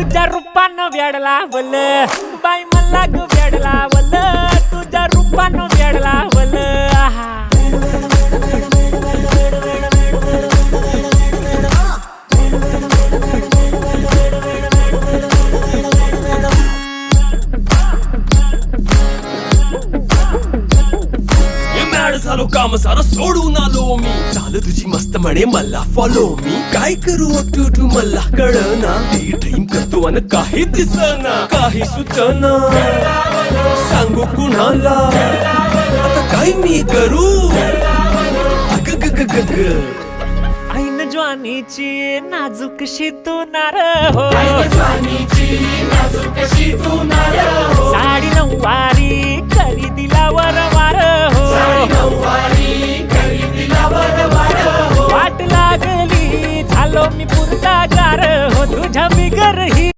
तुझ्या रूपानं वेड लावल बाई मला ग वेड लावल तुझ्या रूपानं वेड लावल आहा झालो काम सारं सोडून आलो मी चाल तुझी मस्त म्हणे मला फॉलो मी काय करू टू मला कळना ती ड्रीम करतो अन काही दिसना काही सुचना सांगू कुणाला आता काय मी करू अग ग ग ग ग ऐन ज्वानीची नाजूकशी तू नार हो साडी नऊवारी करी दिला वरवार हो वाट लागली झालो मी पुरता गार हो तुझ्या बिगर ही